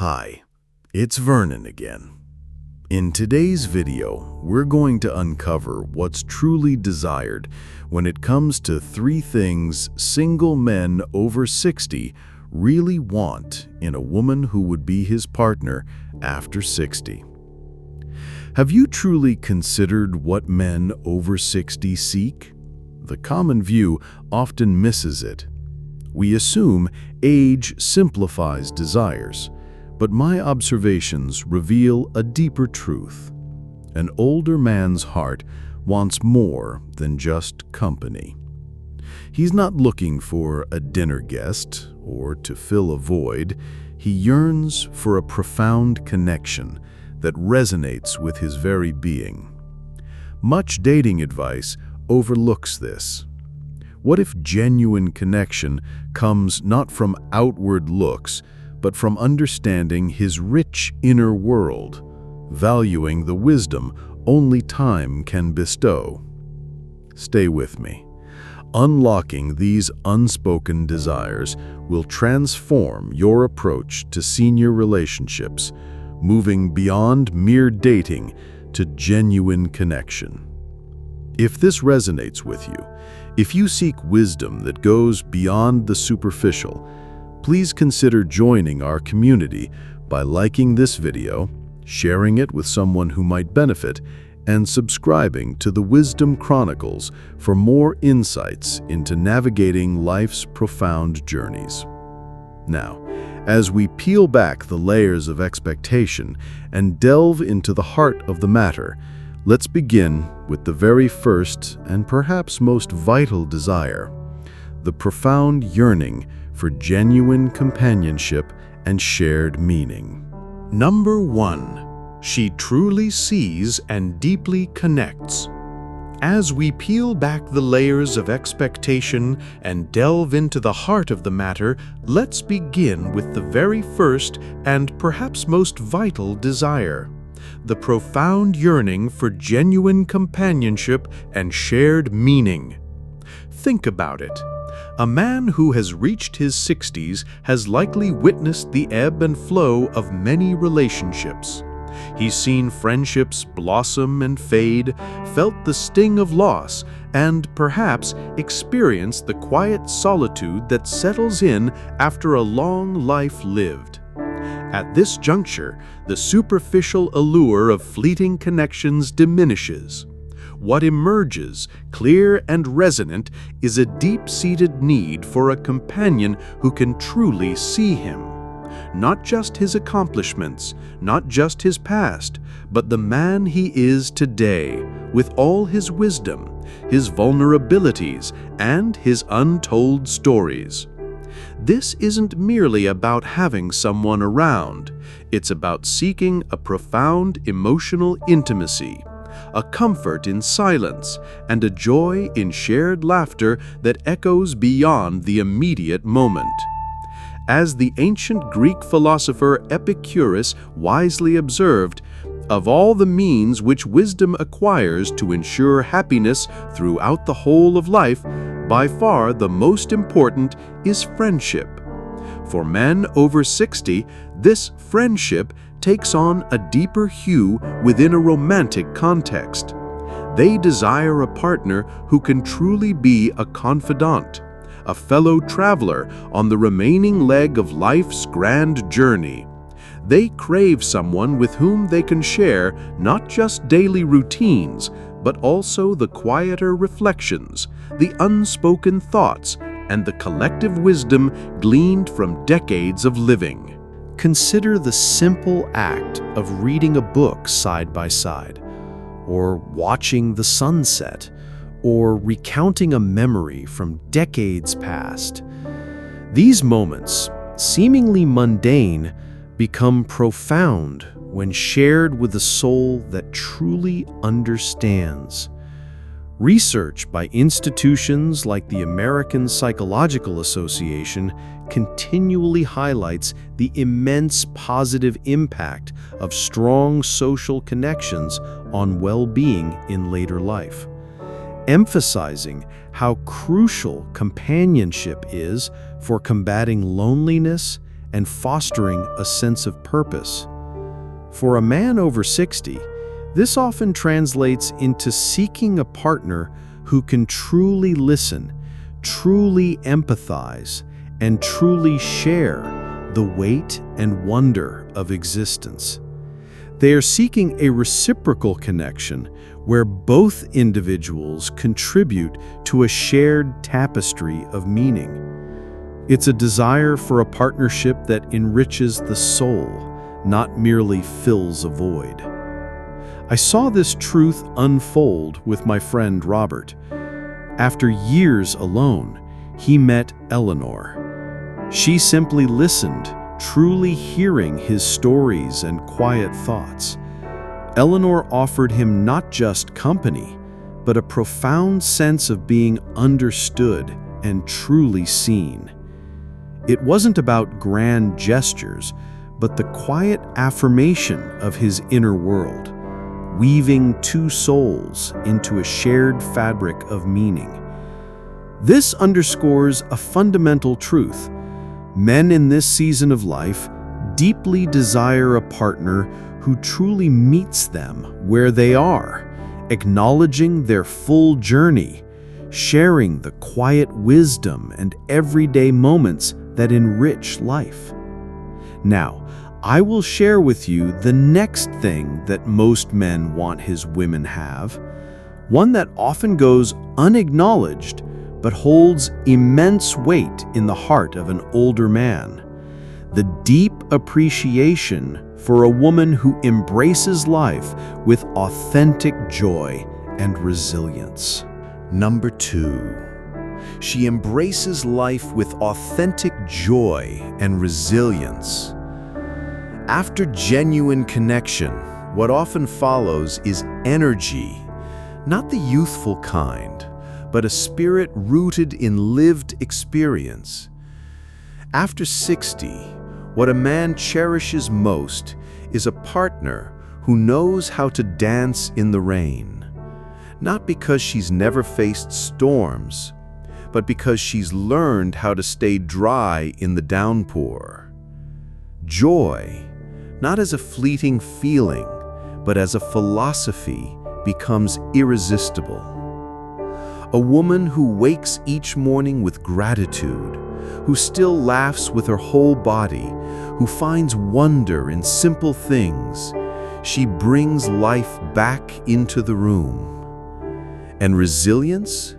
Hi, it's Vernon again. In today's video, we're going to uncover what's truly desired when it comes to 3 things single men over 60 really want in a woman who would be his partner after 60. Have you truly considered what men over 60 seek? The common view often misses it. We assume age simplifies desires. But my observations reveal a deeper truth. An older man's heart wants more than just company. He's not looking for a dinner guest or to fill a void. He yearns for a profound connection that resonates with his very being. Much dating advice overlooks this. What if genuine connection comes not from outward looks, but from understanding his rich inner world, valuing the wisdom only time can bestow? Stay with me. Unlocking these unspoken desires will transform your approach to senior relationships, moving beyond mere dating to genuine connection. If this resonates with you, if you seek wisdom that goes beyond the superficial, please consider joining our community by liking this video, sharing it with someone who might benefit, and subscribing to the Wisdom Chronicles for more insights into navigating life's profound journeys. Now, as we peel back the layers of expectation and delve into the heart of the matter, let's begin with the very first and perhaps most vital desire, the profound yearning for genuine companionship and shared meaning. Number 1. She truly sees and deeply connects. As we peel back the layers of expectation and delve into the heart of the matter, let's begin with the very first and perhaps most vital desire, the profound yearning for genuine companionship and shared meaning. Think about it. A man who has reached his 60s has likely witnessed the ebb and flow of many relationships. He's seen friendships blossom and fade, felt the sting of loss, and perhaps experienced the quiet solitude that settles in after a long life lived. At this juncture, the superficial allure of fleeting connections diminishes. What emerges, clear and resonant, is a deep-seated need for a companion who can truly see him. Not just his accomplishments, not just his past, but the man he is today, with all his wisdom, his vulnerabilities, and his untold stories. This isn't merely about having someone around. It's about seeking a profound emotional intimacy, a comfort in silence, and a joy in shared laughter that echoes beyond the immediate moment. As the ancient Greek philosopher Epicurus wisely observed, of all the means which wisdom acquires to ensure happiness throughout the whole of life, by far the most important is friendship. For men over 60, this friendship takes on a deeper hue within a romantic context. They desire a partner who can truly be a confidant, a fellow traveler on the remaining leg of life's grand journey. They crave someone with whom they can share not just daily routines, but also the quieter reflections, the unspoken thoughts, and the collective wisdom gleaned from decades of living. Consider the simple act of reading a book side by side, or watching the sunset, or recounting a memory from decades past. These moments, seemingly mundane, become profound when shared with a soul that truly understands. Research by institutions like the American Psychological Association continually highlights the immense positive impact of strong social connections on well-being in later life, emphasizing how crucial companionship is for combating loneliness and fostering a sense of purpose. For a man over 60, this often translates into seeking a partner who can truly listen, truly empathize, and truly share the weight and wonder of existence. They are seeking a reciprocal connection where both individuals contribute to a shared tapestry of meaning. It's a desire for a partnership that enriches the soul, not merely fills a void. I saw this truth unfold with my friend Robert. After years alone, he met Eleanor. She simply listened, truly hearing his stories and quiet thoughts. Eleanor offered him not just company, but a profound sense of being understood and truly seen. It wasn't about grand gestures, but the quiet affirmation of his inner world, weaving two souls into a shared fabric of meaning. This underscores a fundamental truth. Men in this season of life deeply desire a partner who truly meets them where they are, acknowledging their full journey, sharing the quiet wisdom and everyday moments that enrich life. Now, I will share with you the next thing that most men want his women have, one that often goes unacknowledged but holds immense weight in the heart of an older man: the deep appreciation for a woman who embraces life with authentic joy and resilience. Number 2. She embraces life with authentic joy and resilience. After genuine connection, what often follows is energy, not the youthful kind, but a spirit rooted in lived experience. After 60, what a man cherishes most is a partner who knows how to dance in the rain, not because she's never faced storms, but because she's learned how to stay dry in the downpour. Joy, not as a fleeting feeling, but as a philosophy, becomes irresistible. A woman who wakes each morning with gratitude, who still laughs with her whole body, who finds wonder in simple things, she brings life back into the room. And resilience?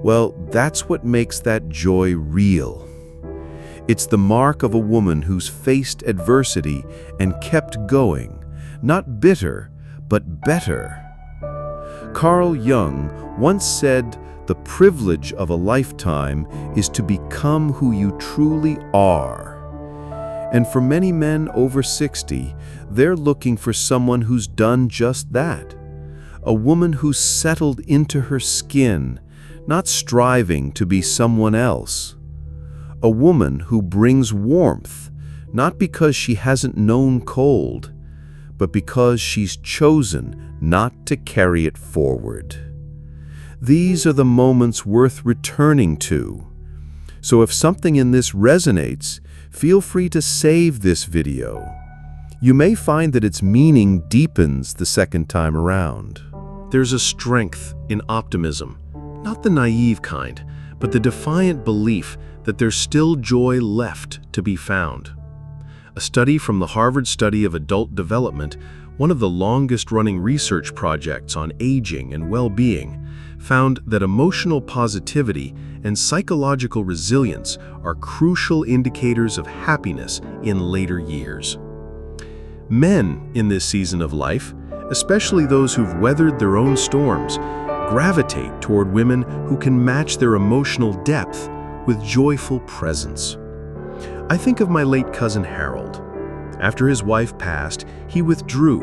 Well, that's what makes that joy real. It's the mark of a woman who's faced adversity and kept going, not bitter, but better. Carl Jung once said, "The privilege of a lifetime is to become who you truly are." And for many men over 60, they're looking for someone who's done just that. A woman who's settled into her skin, not striving to be someone else. A woman who brings warmth, not because she hasn't known cold, but because she's chosen not to carry it forward. These are the moments worth returning to. So if something in this resonates, feel free to save this video. You may find that its meaning deepens the second time around. There's a strength in optimism, not the naive kind, but the defiant belief that there's still joy left to be found. A study from the Harvard Study of Adult Development, one of the longest-running research projects on aging and well-being, found that emotional positivity and psychological resilience are crucial indicators of happiness in later years. Men in this season of life, especially those who've weathered their own storms, gravitate toward women who can match their emotional depth with joyful presence. I think of my late cousin Harold. After his wife passed, he withdrew,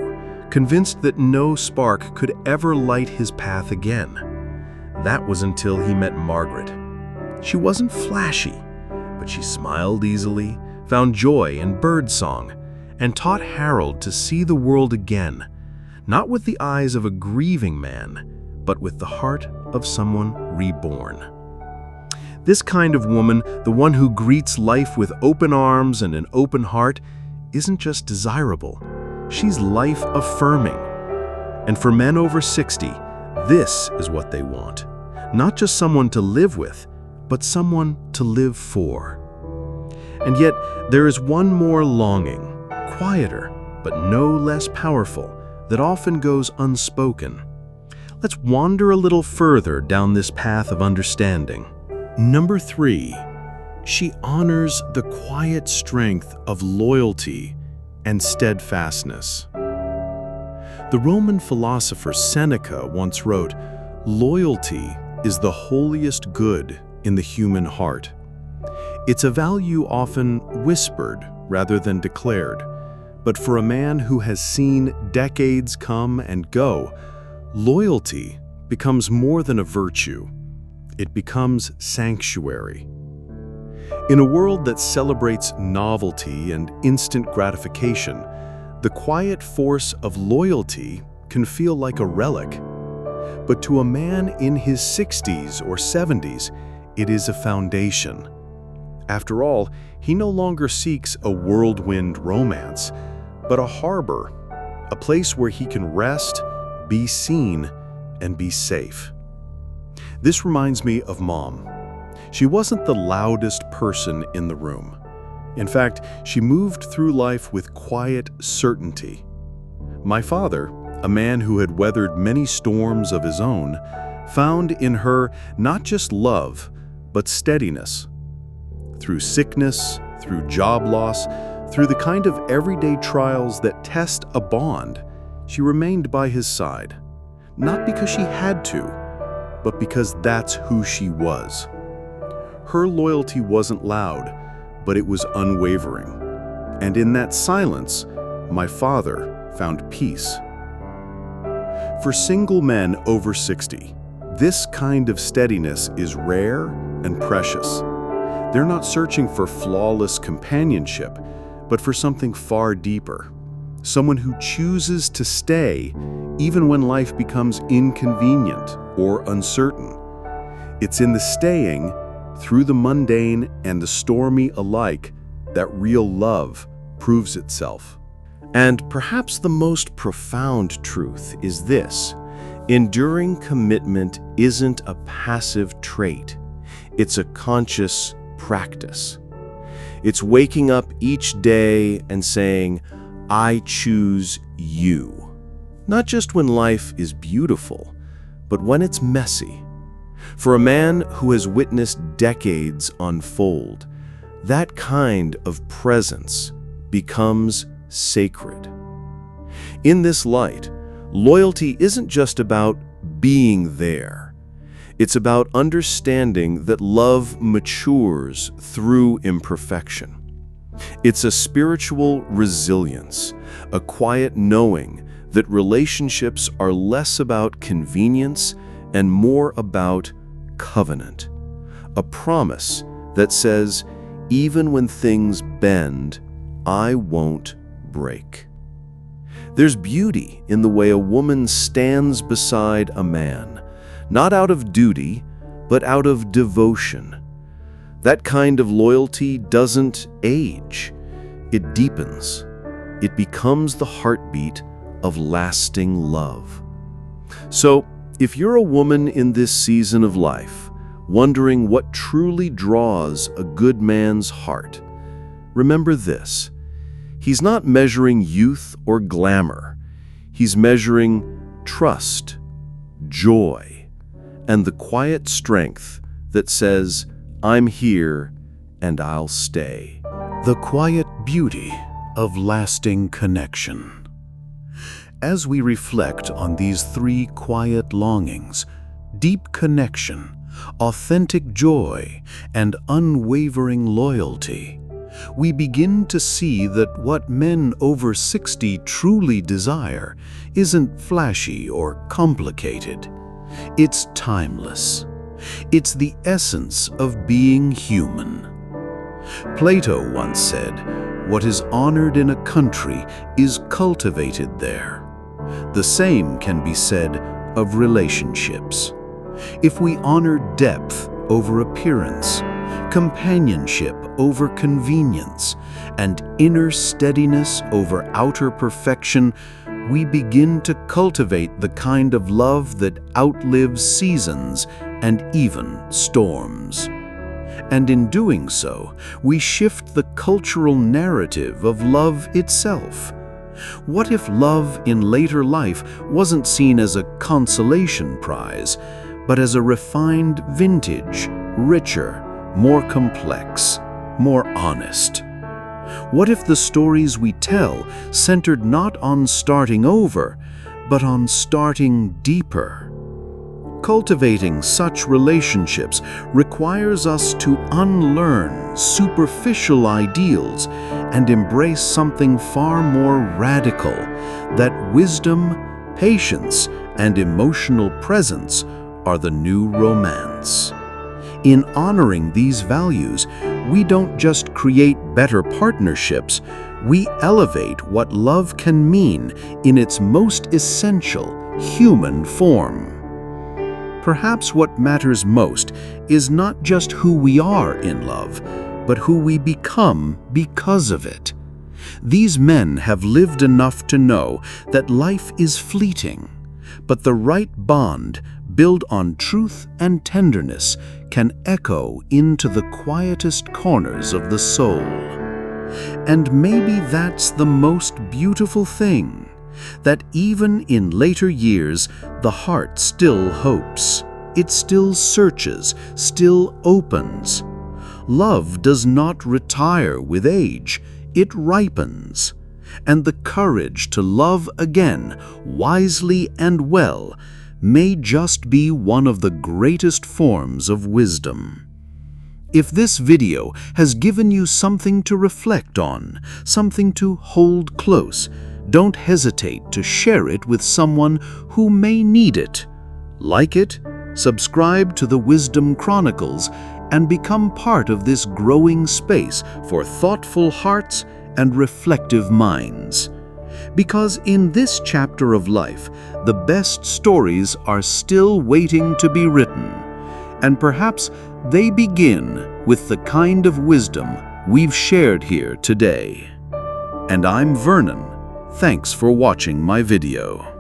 convinced that no spark could ever light his path again. That was until he met Margaret. She wasn't flashy, but she smiled easily, found joy in birdsong, and taught Harold to see the world again, not with the eyes of a grieving man, but with the heart of someone reborn. This kind of woman, the one who greets life with open arms and an open heart, isn't just desirable. She's life-affirming. And for men over 60, this is what they want. Not just someone to live with, but someone to live for. And yet, there is one more longing, quieter, but no less powerful, that often goes unspoken. Let's wander a little further down this path of understanding. Number 3, she honors the quiet strength of loyalty and steadfastness. The Roman philosopher Seneca once wrote, "Loyalty is the holiest good in the human heart." It's a value often whispered rather than declared, but for a man who has seen decades come and go, loyalty becomes more than a virtue. It becomes sanctuary. In a world that celebrates novelty and instant gratification, the quiet force of loyalty can feel like a relic. But to a man in his 60s or 70s, it is a foundation. After all, he no longer seeks a whirlwind romance, but a harbor, a place where he can rest, be seen, and be safe. This reminds me of Mom. She wasn't the loudest person in the room. In fact, she moved through life with quiet certainty. My father, a man who had weathered many storms of his own, found in her not just love, but steadiness. Through sickness, through job loss, through the kind of everyday trials that test a bond, she remained by his side. Not because she had to, but because that's who she was. Her loyalty wasn't loud, but it was unwavering. And in that silence, my father found peace. For single men over 60, this kind of steadiness is rare and precious. They're not searching for flawless companionship, but for something far deeper. Someone who chooses to stay even when life becomes inconvenient or uncertain. It's in the staying, through the mundane and the stormy alike, that real love proves itself. And perhaps the most profound truth is this: enduring commitment isn't a passive trait. It's a conscious practice. It's waking up each day and saying, "I choose you." Not just when life is beautiful, but when it's messy. For a man who has witnessed decades unfold, that kind of presence becomes sacred. In this light, loyalty isn't just about being there. It's about understanding that love matures through imperfection. It's a spiritual resilience, a quiet knowing that relationships are less about convenience and more about covenant. A promise that says, even when things bend, I won't break. There's beauty in the way a woman stands beside a man, not out of duty, but out of devotion. That kind of loyalty doesn't age. It deepens. It becomes the heartbeat of lasting love. So, if you're a woman in this season of life, wondering what truly draws a good man's heart, remember this: he's not measuring youth or glamour. He's measuring trust, joy, and the quiet strength that says, I'm here and I'll stay. The quiet beauty of lasting connection. As we reflect on these three quiet longings, deep connection, authentic joy, and unwavering loyalty, we begin to see that what men over 60 truly desire isn't flashy or complicated. It's timeless. It's the essence of being human. Plato once said, "What is honored in a country is cultivated there." The same can be said of relationships. If we honor depth over appearance, companionship over convenience, and inner steadiness over outer perfection, we begin to cultivate the kind of love that outlives seasons and even storms. And in doing so, we shift the cultural narrative of love itself. What if love in later life wasn't seen as a consolation prize, but as a refined vintage, richer, more complex, more honest? What if the stories we tell centered not on starting over, but on starting deeper? Cultivating such relationships requires us to unlearn superficial ideals and embrace something far more radical, that wisdom, patience, and emotional presence are the new romance. In honoring these values, we don't just create better partnerships, we elevate what love can mean in its most essential human form. Perhaps what matters most is not just who we are in love, but who we become because of it. These men have lived enough to know that life is fleeting, but the right bond, built on truth and tenderness, can echo into the quietest corners of the soul. And maybe that's the most beautiful thing, that even in later years, the heart still hopes. It still searches, still opens. Love does not retire with age, it ripens. And the courage to love again, wisely and well, may just be one of the greatest forms of wisdom. If this video has given you something to reflect on, something to hold close, don't hesitate to share it with someone who may need it. Like it, subscribe to the Wisdom Chronicles, and become part of this growing space for thoughtful hearts and reflective minds. Because in this chapter of life, the best stories are still waiting to be written, and perhaps they begin with the kind of wisdom we've shared here today. And I'm Vernon. Thanks for watching my video.